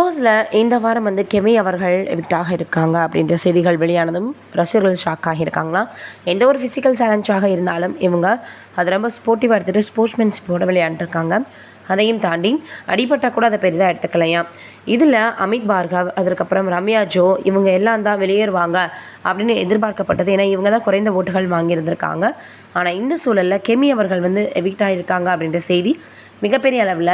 பாஸில் இந்த வாரம் வந்து கெமி அவர்கள் எவிக்டாக இருக்காங்க அப்படின்ற செய்திகள் வெளியானதும் ரசிகர்கள் ஷாக் ஆகியிருக்காங்களாம். எந்த ஒரு ஃபிசிக்கல் சேலஞ்சாக இருந்தாலும் இவங்க அதை ரொம்ப ஸ்போர்ட்டிவாக எடுத்துகிட்டு ஸ்போர்ட்ஸ்மேன்ஷிப்போடு விளையாண்டுருக்காங்க. அதையும் தாண்டி அடிபட்டால் கூட அதை பெரிதாக எடுத்துக்கலையாம். இதில் அமித் பார்கவ், அதற்கப்புறம் ரம்யா ஜோ இவங்க எல்லாம் தான் வெளியேறுவாங்க அப்படின்னு எதிர்பார்க்கப்பட்டது. ஏன்னா இவங்க தான் குறைந்த ஓட்டுகள் வாங்கியிருந்திருக்காங்க. ஆனால் இந்த சூழலில் கெமி அவர்கள் வந்து எவிக்ட் ஆகியிருக்காங்க அப்படின்ற செய்தி மிகப்பெரிய அளவில்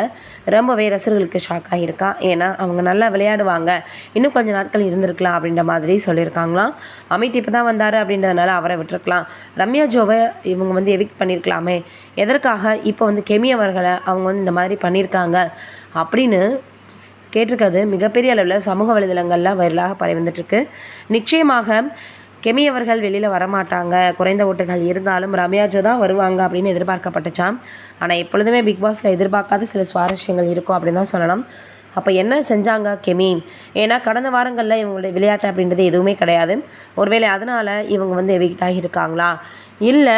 ரொம்பவே ரசிகர்களுக்கு ஷாக் ஆகியிருக்கா. ஏன்னா அவங்க நல்லா விளையாடுவாங்க, இன்னும் கொஞ்சம் நாட்கள் இருந்திருக்கலாம் அப்படின்ற மாதிரி சொல்லியிருக்காங்களாம். அமித் இப்போ தான் வந்தார் அப்படின்றதுனால அவரை விட்டுருக்கலாம். ரம்யா ஜோவை இவங்க வந்து எவிக்ட் பண்ணியிருக்கலாமே, எதற்காக இப்போ வந்து கெமி அவர்களை அவங்க வந்து இந்த மாதிரி பண்ணியிருக்காங்க அப்படின்னு கேட்டிருக்கிறது மிகப்பெரிய அளவில் சமூக வலைதளங்களில் வைரலாக பரவி வந்துட்டுருக்கு. நிச்சயமாக கெமி அவர்கள் வெளியில் வரமாட்டாங்க, குறைந்த ஓட்டுகள் இருந்தாலும் ரம்யா ஜோ தான் வருவாங்க அப்படின்னு எதிர்பார்க்கப்பட்டுச்சான். ஆனால் எப்பொழுதுமே பிக் பாஸில் எதிர்பார்க்காத சில சுவாரஸ்யங்கள் இருக்கும் அப்படின்னு தான் சொல்லலாம். அப்போ என்ன செஞ்சாங்க கெமி? ஏன்னா கடந்த வாரங்களில் இவங்களுடைய விளையாட்டு அப்படின்றது எதுவுமே கிடையாது. ஒருவேளை அதனால் இவங்க வந்து எவிக்ட் ஆகியிருக்காங்களா, இல்லை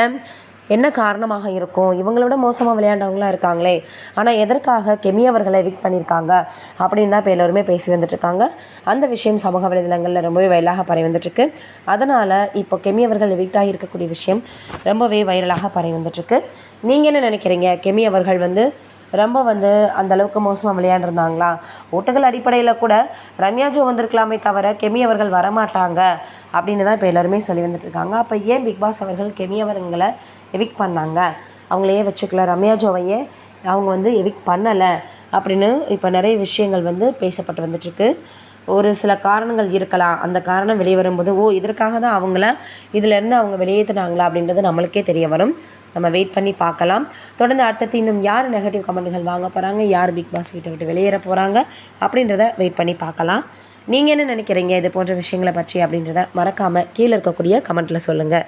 என்ன காரணமாக இருக்கும்? இவங்களோட மோசமாக விளையாண்டவங்களாம் இருக்காங்களே, ஆனால் எதற்காக கெமி அவர்களை எவிக்ட் பண்ணியிருக்காங்க அப்படின்னு தான் இப்போ எல்லோருமே பேசி வந்துட்டுருக்காங்க. அந்த விஷயம் சமூக வலைதளங்களில் ரொம்பவே வைரலாக பரவி வந்துட்டுருக்கு. அதனால் இப்போ கெமி அவர்கள் எவிக்ட் ஆகியிருக்கக்கூடிய விஷயம் ரொம்பவே வைரலாக பரவி வந்துட்டுருக்கு. நீங்கள் என்ன நினைக்கிறீங்க? கெமி அவர்கள் வந்து ரொம்ப வந்து அந்தளவுக்கு மோசமாக விளையாண்டுருந்தாங்களா? ஓட்டுகள் அடிப்படையில் கூட ரம்யா ஜோ வந்திருக்கலாமே தவிர கெமி அவர்கள் வரமாட்டாங்க அப்படின்னு தான் இப்போ எல்லோருமே சொல்லி வந்துட்டுருக்காங்க. அப்போ ஏன் பிக் பாஸ் அவர்கள் கெமி அவர்களை எவிக்ட் பண்ணாங்க? அவங்களையே வச்சுக்கல, ரம்யா ஜோவையே அவங்க வந்து எவிக்ட் பண்ணலை அப்படின்னு இப்போ நிறைய விஷயங்கள் வந்து பேசப்பட்டு வந்துட்டுருக்கு. ஒரு சில காரணங்கள் இருக்கலாம். அந்த காரணம் வெளியே வரும்போது இதற்காக தான் அவங்கள இதிலேருந்து அவங்க வெளியேற்றினாங்களா அப்படின்றது நம்மளுக்கே தெரிய வரும். நம்ம வெயிட் பண்ணி பார்க்கலாம். தொடர்ந்து அடுத்தடுத்து இன்னும் யார் நெகட்டிவ் கமெண்ட்டுகள் வாங்க போகிறாங்க, யார் பிக் பாஸ் வீட்டை விட்டு வெளியேற போகிறாங்க அப்படின்றத வெயிட் பண்ணி பார்க்கலாம். நீங்கள் என்ன நினைக்கிறீங்க இது போன்ற விஷயங்களை பற்றி அப்படின்றத மறக்காமல் கீழே இருக்கக்கூடிய கமெண்ட்டில் சொல்லுங்கள்.